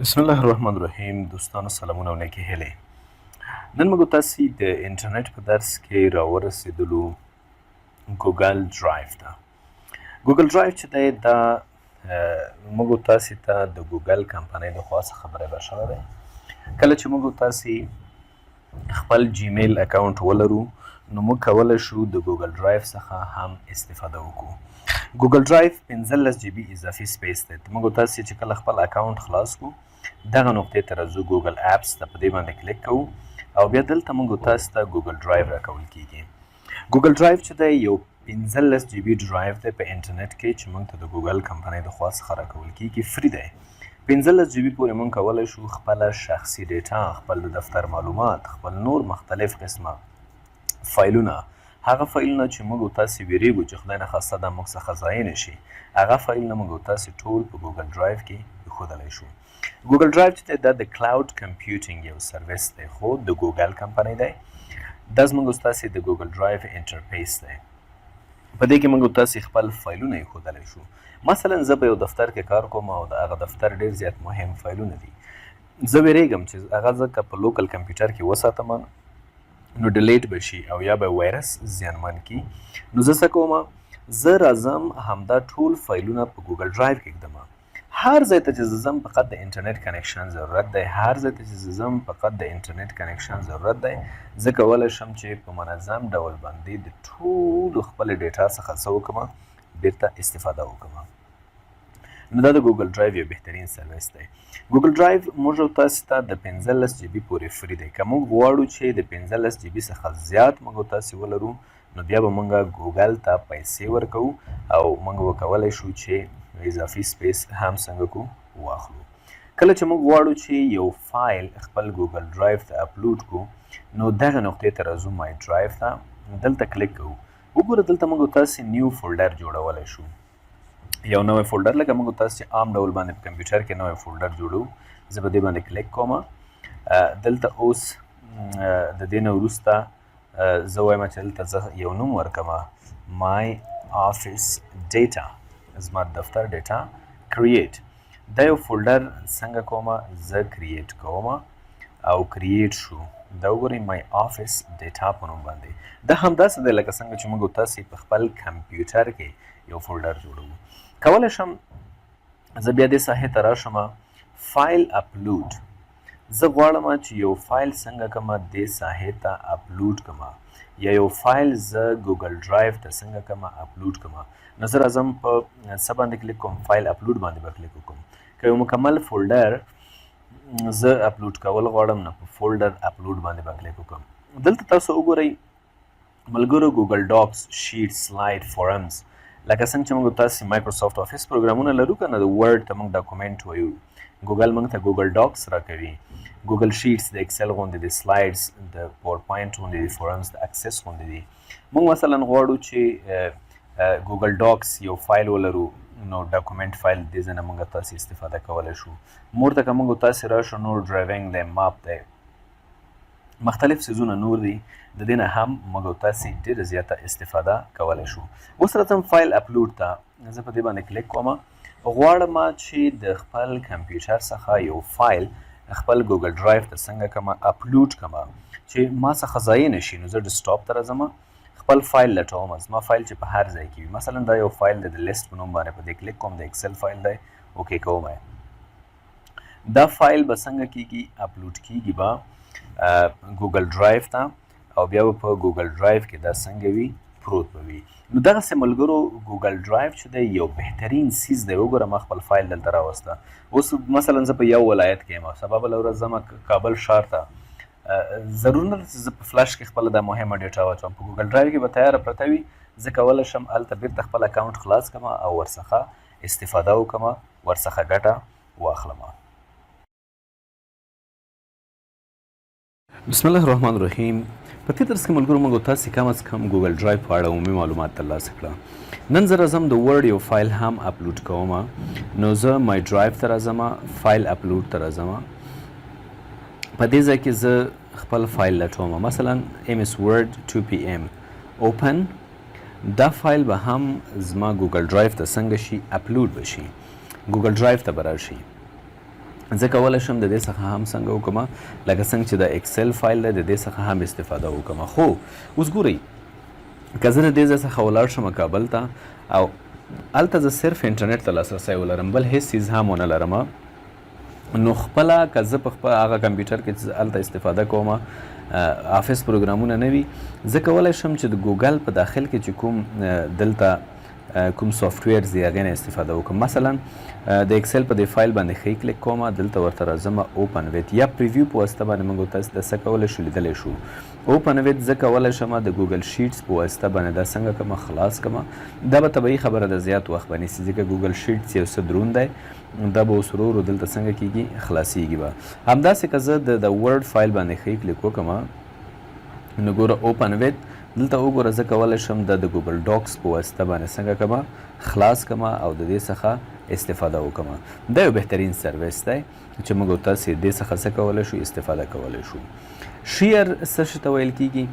بسم الله الرحمن الرحیم. دوستانو سلامونه او نیکې هیلې. نن موږ تاسو د انټرنیټ په درس کې راورسېدلو ګوګل ډرایو ته. ګوګل ډرایو چې دی دا موږ تاسو ته د ګوګل کمپنۍ د خوا څخه برابر شوی دی. کله چې موږ تاسو خپل جیمیل اکاونټ ولرو نو موږ کولی شو د ګوګل ډرایو څخه هم استفاده وکړو. ګوګل ډرایو 15 جی بي اضافي سپیس دی. موږ تاسو چې کله خپل اکاونټ خلاص کړو دغه نقطې ته راځو، ګوګل اپس ته په دې باندې کلیک کوو او بیا دلته موږ تاسو ته ګوګل ډرایو راکول کیږي. ګوګل ډرایو چې دی یو 15 جی بي ډرایو دی په انټرنیټ کې چې موږ ته د ګوګل کمپنۍ د خوا څخه راکول کیږي، فری دی. 15 جی بي پورې موږ کولی شو خپل شخصي ډیټا، خپل دفتر معلومات، خپل نور مختلف قسمه فایلونه، هغه فایلونه چې موږ تاسو ویریږو چې خدای نخواسته دا موږ څخه ضایع نشي، هغه فایلونه موږ تاسو ټول په ګوګل ډرایو کې ایښودلی شو. ګوګل ډرایو چې دی دا د کلاود کمپیوټینګ یو سرویس دی خو د ګوګل کمپنۍ دی. دا زموږ ستاسې د ګوګل ډرایو انټرفیس دی. په دې کې موږ تاسې خپل فایلونه ایښودلی شو. مثلا زه په یو دفتر کې کار کوم او د هغه دفتر ډېر زیات مهم فایلونه دي. زه ویرېږم چې هغه زه که په لوکل کمپیوټر کې وساتم نو ډیلیټ به شي او یا به وایرس زیانمن کي. نو زه څه کوم، زه راځم همدا ټول فایلونه په ګوګل ډرایو کې ږدم. هر ځای ته چې زه ځم فقط د انټرنیټ کنیکشن ضرورت دی. هر ځای ته چې زه ځم فقط د انټرنیټ کنیکشن ضرورت دی. زه کولی شم چې په منظم ډول باندې د ټولو خپل ډیټا څخه څه وکړم، بیرته استفاده وکړم. نو دا د ګوګل ډرایو یو بهترین سرویس دی. ګوګل ډرایو موږ تاسو ته د 15 جی بي پورې فری دی. که موږ غواړو چې د 15 جی بي څخه زیات موږ تاسو ولرو نو بیا به موږ ګوګل ته پیسې ورکوو او موږ به کولی شو چې اضافي سپیس هم څنګه کو واخلو. کله چې موږ غواړو چې یو فایل خپل ګوګل ډرایو ته اپلوډ کو نو دغه نقطې ته راځو، مای ډرایو ته دلته کلیک کوو. وګوره دلته موږ تاسو نیو فولډر جوړولی شو، یو نوی فولډر، لکه موږ تاسو عام ډول باندې په کمپیوټر کې نوی فولډر جوړو. زه په دې باندې کلیک کوم. دلته اوس د دې نه وروسته زه وایم چې دلته زه یو نوم ورکوم، مای آفیس ډیټا، زما دفتر ډیټا کریټ. دا یو فولډر څنګه کوم، زه کریټ کوم او کریټ شو. دا وګورئ مای آفیس ډیټا په نوم باندې. دا همداسې دی لکه څنګه چې موږ تاسو په خپل کمپیوټر کې یو فولډر جوړوو. کولی شم زه بیا دې ساحې ته راشم، فایل اپلوډ. زه غواړم چې یو فایل څنګه کوم دې ساحې ته اپلوډ کوم، یا یو فایل زه ګوګل ډرایو ته څنګه کوم اپلوډ کوم. نو زه راځم په څه باندې کلیک کوم، فایل اپلوډ باندې به کلیک وکړم. که یو مکمل فولډر زه اپلوډ کول غواړم نو په فولډر اپلوډ باندې به کلیک وکړم. دلته تاسو وګورئ ملګرو ګوګل ډاکس، شیټ، سلاید، فورمز، لکه څنګه چې موږ تاسو مایکروسافټ افیس پروګرامونه لرو که نه، د ورډ ته موږ ډاکومنټ وایو، ګوګل موږ ته ګوګل ډاکس راکوي، ګوګل شیټس د ایکسل غوندې دي، سلایډز د پاور پوینټ غوندې دي، فورمز د اکسس غوندې دي. موږ مثلا غواړو چې ګوګل ډاکس یو فایل ولرو نو ډاکومنټ فایل دې ځای نه موږ تاسو استفاده کولی شو. مور ته که موږ تاسو راشو نو ډرایوینګ دی، ماپ دی، مختلف څیزونه نور دي، د دې نه هم موږ تاسو ډېره زیاته استفاده کولی شو. اوس راځم فایل اپلوډ ته. زه په دې باندې کلیک کوم. غواړم چې د خپل کمپیوټر څخه یو فایل خپل ګوګل ډرایو ته څنګه کوم اپلوډ کوم چې ما څخه ضایع نشي. نو زه ډیسکټاپ ته راځم، خپل فایل لټوم. زما فایل چې په هر ځای کې وي، مثلا دا یو فایل دی د لیست په نوم باندې، په دې کلیک کوم، د ایکسل فایل دی، اوکې کوم. دا فایل به څنګه کیږي، اپلوډ کیږي به ګوګل ډرایو ته او بیا به په ګوګل ډرایو کې دا څنګه وي، پروت به وي. نو دغسې ملګرو ګوګل ډرایو چې دی یو بهترین سیز دی. وګوره ما خپل فایل دلته راوسته. اوس مثلا زه په یو ولایت کې یم، سبا بله ورځ ځم کابل ښار ته، ضرور نه ده چې زه په فلش کې خپله دا مهمه ډیټا واچوم، په ګوګل ډرایو کې به تیاره پرته وي. زه کولی شم هلته بیرته خپل اکاونټ خلاص کړم او ورڅخه استفاده وکړم، ورڅخه ګټه واخلم. بسم الله الرحمن الرحیم. په دې درس کې ملګرو موږ تاسو کم از کم ګوګل ډرایو په اړه عمومي معلومات ترلاسه کړه. نن زه راځم د ورډ یو فایل هم اپلوډ کوم. نو زه مای ډرایو ته راځم، فایل اپلوډ ته راځم. په دې ځای کې زه خپل فایل لټوم، مثلا MS Word 2PM اوپن. دا فایل به هم زما ګوګل ډرایو ته څنګه شي، اپلوډ به شي، ګوګل ډرایو ته به راشي. زه کولی شم د دې څخه هم څنګه وکړم لکه څنګه چې د ایکسل فایل دی د دې څخه هم استفاده وکړم. خو اوس ګورئ که زه د دې ځای څخه ولاړ شم کابل ته او هلته زه صرف انټرنیټ ته لاسرسی ولرم بل هېڅ څیز هم ونه لرم نو خپله که زه په خپل هغه کمپیوټر کې چې هلته استفاده کوم آفس پروګرامونه نه وي زه کولی شم چې د ګوګل په داخل کې چې کوم دلته کوم سافټویر زی هغې نه استفاده وکړم. مثلا د ایکسل په دې فایل باندې ښی کلیک کوم دلته ورته راځم اوپن ویت یا پریویو په واسطه باندې موږ تاسو د څه کولی شو لیدلی شو. اوپن ویت زه کولی شم د ګوګل شیټس په واسطه باندې دا څنګه کوم خلاص کوم. دا به طبیعي خبره ده زیات وخت به نیسي ځکه ګوګل شیټس یو څه دروند دی دا به اوس ورو ورو دلته څنګه کېږي خلاصیږي به. همداسې که زه د ورډ فایل باندې ښی کلیک وکړم نو ګوره اوپن ویت دلته وګوره زه کولی شم د ګوګل ډاکس په واسطه باندې څنګه کوم خلاص کوم او د دې څخه استفاده وکړم. دا یو بهترین سرویس دی چې موږ تاسې دې څخه څه کولی شو استفاده کولی شو. شیر څه شي ته ویل کېږي؟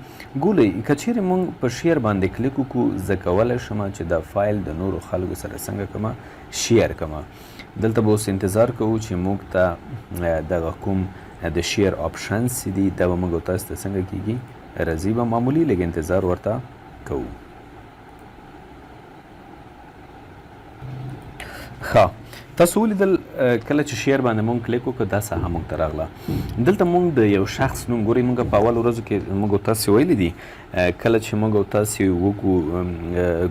ګورئ که چیرې موږ په شیر باندې کلیک وکړو زه کولی شم چې دا فایل د نورو خلکو سره څنګه کوم شیر کوم. دلته به اوس انتظار کوو چې موږ ته دغه کوم د شیر آپشنز دي دا به موږ تاسو ته څنګه کېږي راځي به معمولي لږ انتظار ورته کوو. ښه تاسو ولیدل کله چې شیر باندې مونږ کلیک وکړو دا ساحه مونږ ته راغله. دلته مونږ د یو شخص نوم ګورئ مونږ په اول ورځو کې مونږ تاسو ویلي دي کله چې مونږ تاسو وکړو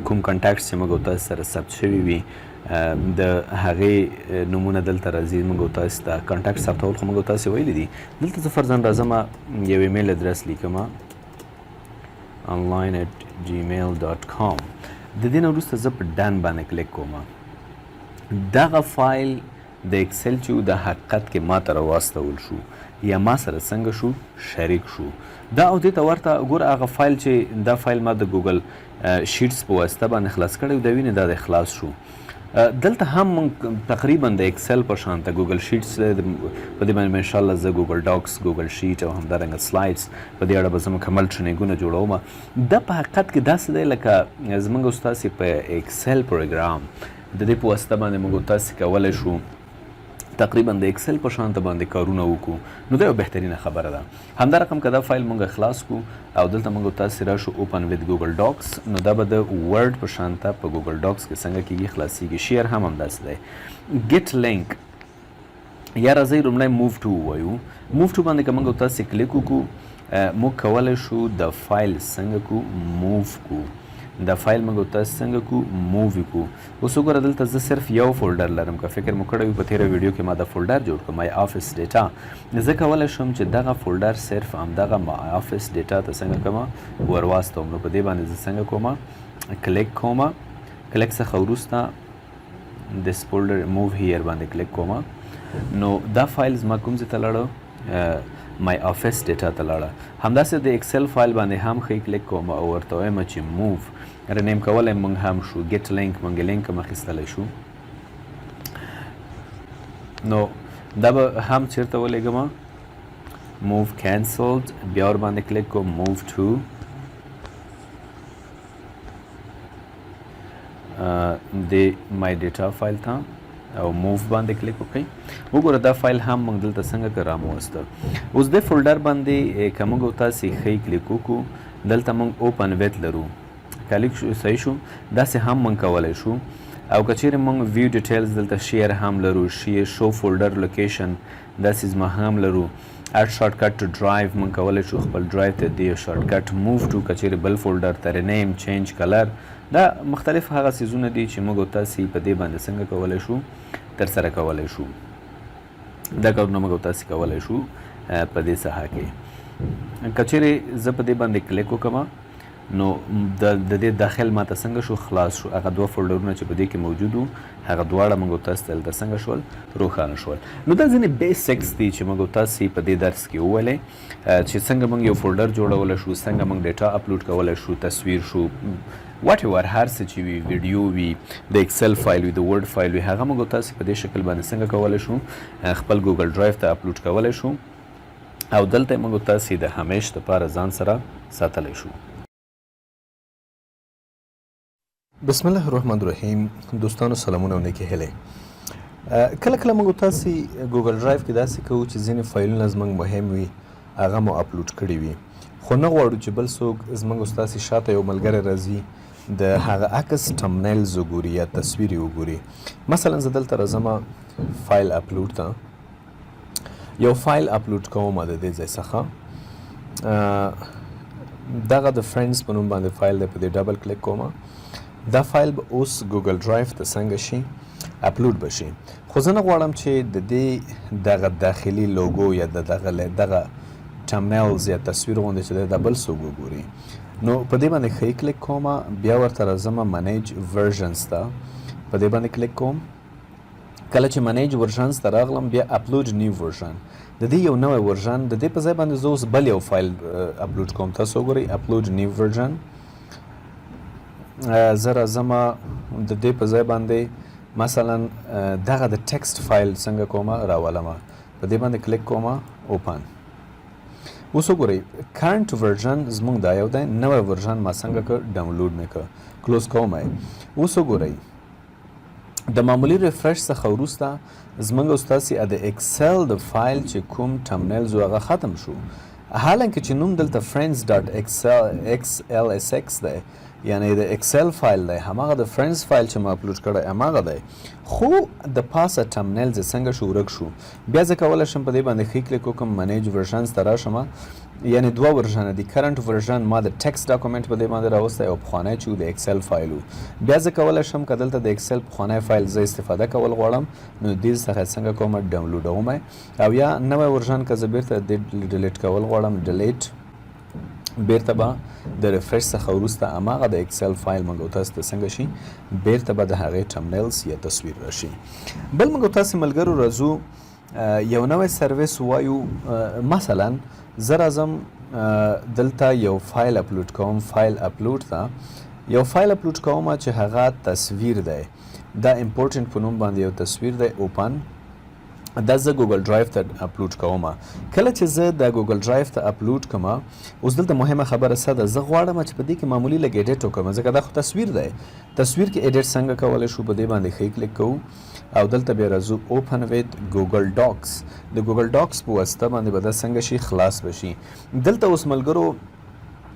کوم کانټاکټس چې مونږ تاسو سره ثبت شوي وي د هغې نومونه دلته راځي مونږ تاسو ته کانټاکټ ثبتول خو مونږ تاسو ویلي دي. دلته زه فرضاً راځم یو ایمیل ادرس لیکم online@gmail.com د دې نه وروسته زه په ډن باندې کلیک کوم. دغه فایل د ایکسل چې د حقیقت کې ما ته راواستول شو یا ما سره څنګه شو شریک شو. دا او دې ته ورته ګوره هغه فایل چې دا فایل ما د ګوګل شیټس په واسطه باندې خلاص کړی دا وینې دا د خلاص شو. دلته هم تقریبا د ایکسل په شان ته ګوګل شیټس په دې باندې ان شاء الله زه ګوګل ډاکس ګوګل شیټ او همدارنګه سلایډز په دې اړه به زه مکمل ټرینینګونه جوړوم. دا په حقیقت کې داسې دی لکه زموږ ستاسې په ایکسل پروګرام د دې په واسطه باندې موږ تاسې کولی شو تقریبا د ایکسل په شان ته باندې کارونه وکړو. نو دا یو بهترینه خبره ده. همدا رقم که دا فایل موږ خلاص کړو او دلته موږ تاسې راشو اوپن ویت ګوګل ډاکس نو دا به د ورډ په شان ته په ګوګل ډاکس کې څنګه کېږي خلاصیږي. شیر هم همداسې دی. ګیټ لینک یا راځئ لومړی موو ټو ووایو. موو ټو باندې که موږ تاسې کلیک وکړو موږ کولی شو د فایل څنګه کړو موو کړو. دا فایل موږ تاسو څنګه کو موو کو. اوس وګوره دلته زه صرف یو فولډر لرم که فکر مو کړی وي په تېره ویډیو کې ما دا فولډر جوړ کړم مای آفس ډیټا. زه کولی شم چې دغه فولډر صرف همدغه مای آفس ډیټا ته څنګه کوم ورواستوم. نو په دې باندې زه څنګه کوم کلیک کوم کلیک څخه وروسته دس فولډر موو هیر باندې کلیک کوم نو دا فایل زما کوم ځای ته لاړه مای آفس ډیټا ته لاړه. همداسې د ایکسل فایل باندې هم ښه کلیک کوم او ورته وایم چې موو رنیم کولی موږ هم شو. ګیټ لینک موږ لینک هم اخیستلی شو. نو دا به هم چیرته ولیږم موو کینسلډ بیا ور باندې کلیک کوم موو ټو د مای ډیټا فایل ته او موو باندې کلیک وکړئ. وګوره دا فایل هم موږ دلته څنګه که راووسته. اوس دې فولډر باندې که موږ تاسې ښی کلیک وکړو دلته موږ اوپن ویت لرو کلیک صحیح شو. داسې هم موږ کولی شو او که چیرې موږ ویو ډیټیلز دلته شیر هم لرو شو فولډر لوکیشن داسې زما هم لرو. اډ شارټ کټ ټو ډرایو موږ کولی شو خپل ډرایو ته دی شارټ کټ موو ټو که چیرې بل فولډر ته رینیم چینج کلر دا مختلف هغه څیزونه دي چې موږ تاسې په دې باندې څنګه کولی شو ترسره کولی شو. دا کارونه موږ تاسې کولی شو په دې ساحه کې. که چیرې زه په دې باندې کلیک وکړم نو د دې داخل ماته څنګه شو خلاص شو. هغه دوه فولډرونه چې په دې کې موجود وو هغه دواړه موږ تاسو ته دلته څنګه شول روښانه شول. نو دا ځینې بیسکس دي چې موږ تاسې په دې درس کې وویلې چې څنګه موږ یو فولډر جوړولی شو څنګه موږ ډیټا اپلوډ کولی شو تصویر شو واټ ایور هر څه چې وي ویډیو وي د ایکسل فایل وي د ورډ فایل وي هغه موږ تاسې په دې شکل باندې څنګه کولی شو خپل ګوګل ډرایو ته اپلوډ کولی شو او دلته موږ تاسې د همیش دپاره ځان سره ساتلی شو. بسم الله الرحمن الرحیم. دوستانو سلامونه او نیکې هیلې. کله کله موږ تاسو ګوګل ډرایو کې داسې کوو چې ځینې فایلونه زموږ مهم وي هغه مو اپلوډ کړي وي خو نه غواړو چې بل څوک زموږ ستاسې شاته یو ملګری راځي د هغه عکس ټمنیلز وګوري یا تصویر یې وګوري. مثلا زه دلته راځم فایل اپلوډ ته یو فایل اپلوډ کوم د دې ځای څخه دغه د فرینډز په نوم باندې فایل دی په دې ډبل کلیک کوم دا فایل به اوس ګوګل ډرایو ته څنګه شي اپلوډ بشي خو زه نه غواړم چې د دې دغه داخلي لوګو یا دغه ټمنیلز یا تصویر غوندې چې دی دا بل څوک وګوري نو په دې باندې ښه کلیک کوم بیا ورته راځم منیج ورژنز ته په دې باندې کلیک کوم کله چې منیج ورژنز ته راغلم بیا اپلوډ نیو ورژن د دې یو نوی ورژن د دې په ځای باندې زه اوس بل یو فایل اپلوډ کوم تاسو وګورئ اپلوډ نیو ورژن زه راځم د دې په ځای باندې مثلا دغه د ټکسټ فایل څنګه کوم راولم په دې باندې کلیک کوم اوپن اوس وګورئ کرنټ ورژن زموږ دا یو دی نوی ورژن ما څنګه که ډاونلوډ مې که کلوز کوم اوس وګورئ د معمولي ریفرش څخه وروسته زموږ او ستاسې د اکسل د فایل چې کوم ټمنیلز و هغه ختم شو حالانکه چې نوم دلته friends.xlsx دی یعنی د اکسل فایل دی هماغه د فرینډز فایل چې ما اپلوډ کړی هماغه دی خو د پاسه ټمنیلز یې څنګه شو ورک شو بیا زه کولی شم په دې باندې ښه کلیک وکړم منیج ورژنز ته راشم یعنی دوه ورژنه دي کرنټ ورژن ما د ټکسټ ډاکومنټ په دې باندې راوستی او پخوانی چې و د اکسل فایل و بیا زه کولی شم که دلته د اکسل پخوانی فایل زه استفاده کول غواړم نو دې څخه څنګه کوم ډاونلوډوم او یا نوی ورژن که زه بیرته ډیلیټ کول غواړم ډیلیټ بیرته به د ریفرش څخه وروسته هماغه د اکسل فایل موږ تاسو ته څنګه شي بیرته به د هغې ټمنیلز یا تصویر راشي بل موږ تاسو ملګرو راځو یو نوی سرویس وایو مثلا زه راځم دلته یو فایل اپلوډ کوم فایل اپلوډ ته یو فایل اپلوډ کوم چې هغه تصویر دی دا امپورټنټ په نوم باندې یو تصویر دی اوپن دا زه ګوګل ډرایو ته اپلوډ کوم کله چې زه د ګوګل ډرایو ته اپلوډ کوم اوس دلته مهمه خبره څه ده زه غواړم چې په دې کې معمولي لږ ایډیټ وکړم ځکه دا خو تصویر دی تصویر کې ایډیټ څنګه کولی شو په دې باندې ښه کلیک کوو او دلته بیا راځو اوپن ویت ګوګل ډاکس د ګوګل ډاکس په واسطه باندې به دا څنګه شي خلاص بشي دلته اوس ملګرو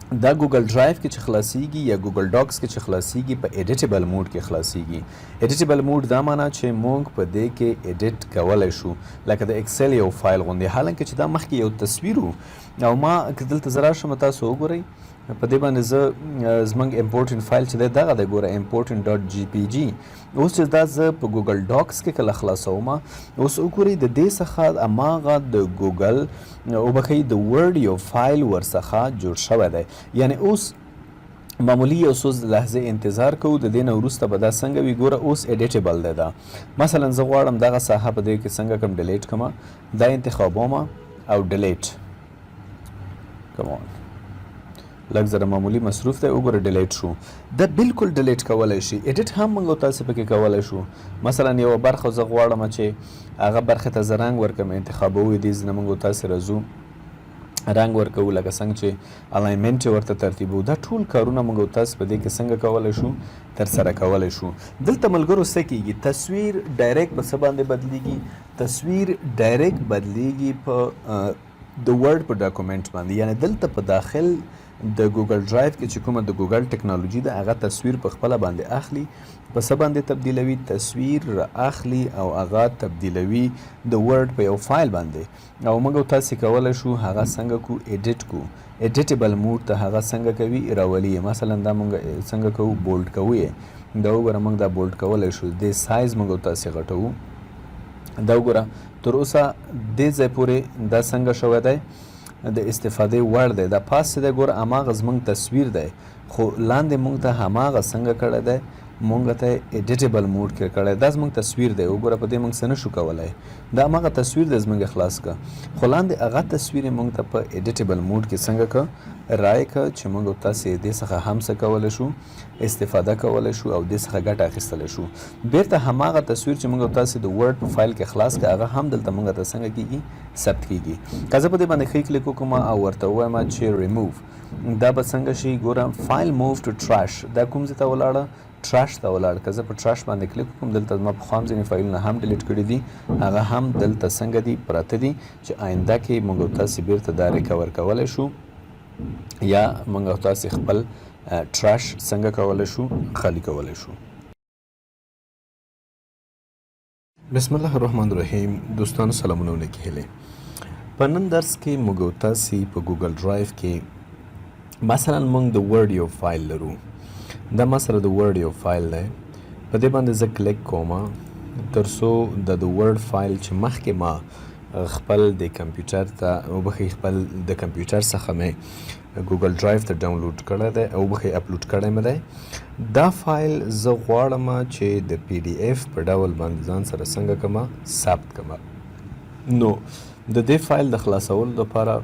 دا ګوګل ډرایو کې چې خلاصیږي یا ګوګل ډاکس کې چې خلاصیږي په ایډیټیبل موډ کې خلاصیږي ایډیټیبل موډ دا معنی چې موږ په دې کې ایډیټ کولی شو لکه د اکسل یو فایل غوندې حالانکه چې دا مخکې یو تصویر و او ما که دلته زه راشم تاسو وګورئ په دې باندې زه زموږ امپورټنټ فایل چې دی دغه دی ګوره امپورټنټ ډاټ جی پی جي اوس چې دا زه په ګوګل ډاکس کې کله خلاصوم اوس وګورئ د دې څخه هماغه د ګوګل وبښئ د ورډ یو فایل ورڅخه جوړ شوی دی یعنی اوس معمولی یو څو لحظې انتظار کوو د دې نه وروسته به دا څنګه وي ګوره اوس ایډیټیبل دی دا مثلا زه غواړم دغه ساحه په دې کې څنګه کوم ډیلیټ کړم دا انتخابوم او ډیلیټ کمون لږ زره معمولي مصروف دی وګوره ډیلیټ شو دا بالکل ډیلیټ کولی شي ایډیټ هم موږ تاسو پکې کولی شو مثلا یوه برخه زه غواړم چې هغه برخې ته زه رنګ ورکړم انتخابوو یې دې ځنه موږ تاسې راځو رنګ ورکوو لکه څنګه چې الاینمنټ یې ورته ترتیبوو دا ټول کارونه موږ تاسو په دې کې څنګه کولی شو ترسره کولی شو دلته ملګرو څه کېږي تصویر ډایرکټ په څه باندې بدلیږي تصویر ډایرکټ بدلیږي په د ورډ په ډاکومنټ باندې یعنی دلته په داخل د ګوګل ډرایو کې چې کومه د ګوګل ټکنالوژي ده هغه تصویر په خپله باندې اخلي په څه باندې تبدیلوي تصویر اخلي او هغه تبدیلوي د ورډ په یو فایل باندې او موږ تاسې کولی شو هغه څنګه کو ایډیټ کو ایډیټیبل موډ ته هغه څنګه کوي راولي مثلا دا موږ څنګه کوو بولډ کوو یې دا وګوره موږ دا بولډ کولی شو د سایز موږ تاسې غټوو دا وګوره تر اوسه دې ځای پورې دا څنګه شوی دی د استفادې وړ دی دا پاس چې دی ګوره هماغه زموږ تصویر دی خو لاندې موږ ته هماغه څنګه کړی دی موږ ته ایډیټیبل موډ کې کړی دا زموږ تصویر دی وګوره په دې موږ څه نشو کولی دا هماغه تصویر دی زموږ خلاص که خو لاندې هغه تصویر یې موږ ته په ایډیټیبل موډ کې څنګه که رایې که چې موږ تاسې دې څخه هم څه کولی شو استفاده کولی شو او دې څخه ګټه اخیستلی شو بیرته هماغه تصویر چې موږ تاسې د ورډ په فایل کې خلاص که هغه هم دلته موږ ته څنګه کېږي ثبت کېږي که زه په دې باندې ښه کلیک وکړم او ورته ووایم چې ریموو دا به څنګه شي ګوره فایل موو ټو ټراش دا کوم ځای ته ولاړه ټراش ته ولاړ که زه په ټراش باندې کلیک وکړم دلته زما پخوا هم ځینې فایلونه هم ډیلیټ کړي دي هغه هم دلته څنګه دي پراته دي چې آینده کې موږ او تاسې بیرته دا ریکور کولی شو یا موږ او تاسې خپل ټراش څنګه کولی شو خالی کولی شو. بسم الله الرحمن الرحیم. دوستانو سلامونه ونکې هیلې. په نن درس کې موږ او تاسې په ګوګل ډرایو کې مثلا موږ د ورډ یو فایل لرو. دا ما سره د ورډ یو فایل دی. په دې باندې زه کلیک کوم تر څو د ورډ فایل چې مخکې ما خپل د کمپیوټر ته وبخښئ خپل د کمپیوټر څخه مې ګوګل ډرایو ته ډاونلوډ کړی دی او وبخښئ اپلوډ کړی مې دی. دا فایل زه غواړم چې د پی ډي ایف په ډول باندې ځان سره څنګه کړمه ثبت کړمه. نو د دې فایل د خلاصولو لپاره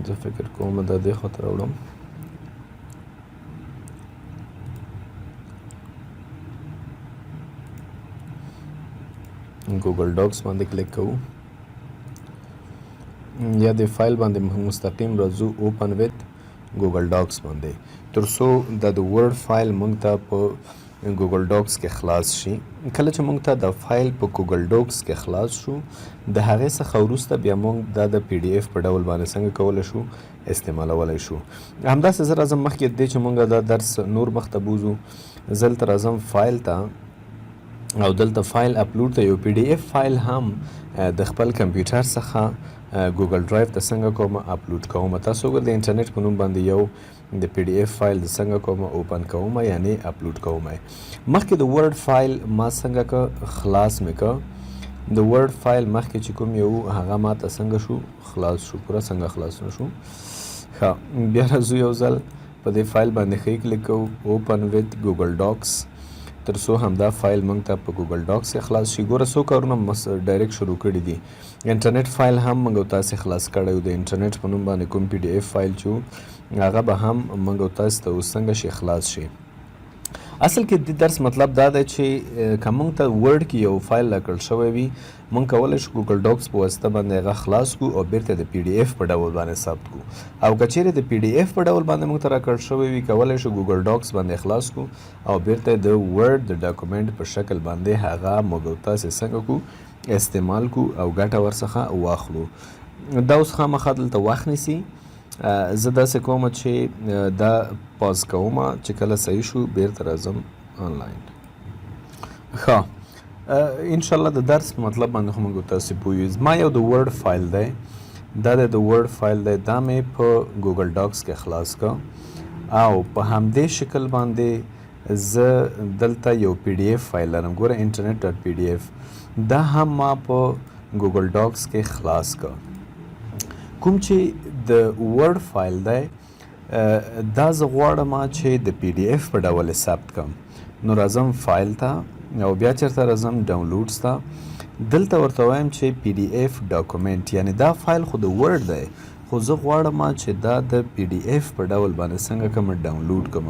زه فکر کوم دا دې خواته راوړم. ګوګل ډاکس باندې کلیک کوو یا د فایل باندې مستقیم راځو اوپن ویت ګوګل ډاکس باندې تر څو دا د ورډ فایل موږ ته په ګوګل ډاکس کې خلاص شي. کله چې موږ ته د فایل په ګوګل ډاکس کې خلاص شو د هغې څخه وروسته بیا موږ دا د پی ډي ایف په ډول باندې څنګه کولی شو استعمالولی شو. همداسې زه راځم مخکې دې چې موږ دا درس نور مخ ته بوځو زه دلته راځم فایل ته او دلته فایل اپلوډ ته یو پی ډي ایف فایل هم د خپل کمپیوټر څخه ګوګل ډرایو ته څنګه کوم اپلوډ کوم. تاسو وګورئ د انټرنیټ په نوم باندې یو د پی ډي ایف فایل د څنګه کوم اوپن کوم یعنی اپلوډ کوم. مخکې د ورډ فایل ما څنګه که خلاص مې که د ورډ فایل مخکې چې کوم یو هغه ما ته څنګه شو خلاص شو پوره څنګه خلاص نه شو. ښه بیا راځو یو ځل په دې فایل باندې ښه کلیک کوو اوپن ویت ګوګل ډاکس تر څو همدا فایل موږ ته په ګوګل ډاکس کې خلاص شي. ګوره څو کارونه ډایرکټ شروع کړي دي. انټرنیټ فایل هم موږ او تاسې خلاص کړی و. د انټرنیټ په نوم باندې کوم پی ډي ایف فایل چې هغه به هم موږ او تاسې ته اوس څنګه شي خلاص شي. اصل کې د درس مطلب دا دی چې که موږ ته ورډ کې یو فایل راکړل شوی وي موږ کولی شو ګوګل ډاکس په واسطه باندې هغه خلاص کړو او بیرته د پی ډي ایف په ډول باندې ثبت کړو. او که چیرې د پی ډي ایف په ډول باندې موږ ته راکړل شوی وي کولی شو ګوګل ډاکس باندې خلاص کړو او بیرته د ورډ د ډاکومنټ په شکل باندې هغه موږ او تاسې څنګه کړو استعمال کړو او ګټه ورڅخه واخلو. دا اوس خامخا دلته وخت نیسي. زه داسې کوم چې دا پاز کوم چې کله صحیح شو بیرته راځم آنلاین. ښه انشاءالله د درس په مطلب باندې خو موږ تاسې پوه یو. زما یو د ورډ فایل دی دا د ورډ فایل دی دا مې په ګوګل ډاکس کې خلاص کړه او په همدې شکل باندې زه دلته یو پی ډي ایف فایل لرم. ګوره انټرنیټ ډاټ پی ډي ایف دا هم ما په ګوګل ډاکس کې خلاص کړه. کوم چې د ورډ فایل دی دا زه غواړم چې د پی ډي ایف په ډول ثبت کړم. نو راځم فایل ته او بیا چېرته راځم ډاونلوډز ته. دلته ورته وایم چې پی ډي ایف ډاکومنټ یعنی دا فایل خو د ورډ دی خو زه غواړم چې دا د پی ډي ایف په ډول باندې څنګه کوم ډاونلوډ کوم.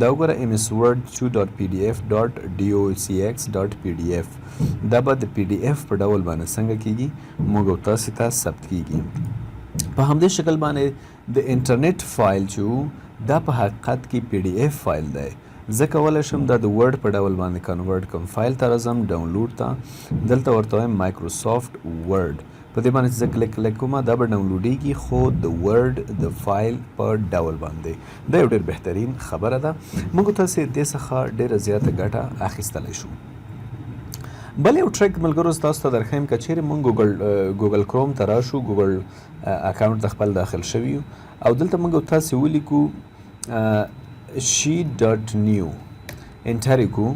دا وګوره ms word 2.pdf.docx.pdf دا به د پی ډي ایف په ډول باندې څنګه کیږي موږ او تاسې ته ثبت کیږي. په همدې شکل باندې د انټرنیټ فایل چې دا په حقیقت کې پی ډي ایف فایل دی. زه کولی شم دا د ورډ په ډول باندې کنورټ کوم. فایل ته راځم ډاونلوډ ته دلته ورته وایم مایکروسافټ ورډ په دې باندې چې زه کلیک کوم دا به ډاونلوډېږي خو د ورډ د فایل په ډول باندې. دا یو ډېر بهترین خبره ده. موږ تاسې دې څخه ډېره زیاته ګټه اخیستلی شو. بل یو ټریک ملګرو تاسو ته درښیم که چیرې موږ ګوګل کروم ته راشو ګوګل اکاونټ ته خپل داخل شوي یو او دلته موږ تاسې ولیکو sheet dot new انټر کړو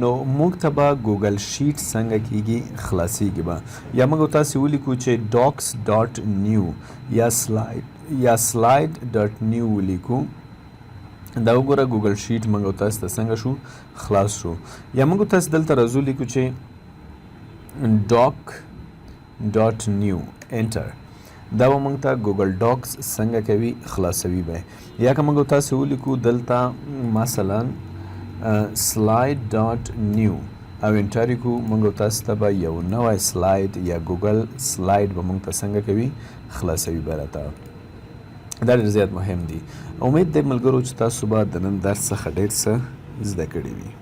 نو موږ ته به ګوګل شیټ څنګه کیږي خلاصیږي به یا موږ تاسې ولیکو چې docs dot new یا slide dot new ولیکو. دا وګوره ګوګل شیټ موږ تاسو ته څنګه شو خلاص شو. یا موږ تاسو دلته راځو لیکو چې doc dot new انټر دا به موږ ته ګوګل ډاکس څنګه کوي خلاصوي به. یا که موږ تاسو ولیکو دلته مثلا slide dot new او انټر کړو موږ تاسو ته به یو نوی سلاید یا ګوګل سلاید به موږ ته څنګه کوي خلاصوي به راته. دا ډېر زیات مهم دي. امید دی ملګرو چې تاسو به د نن درس څخه ډېر څه زده کړي وي.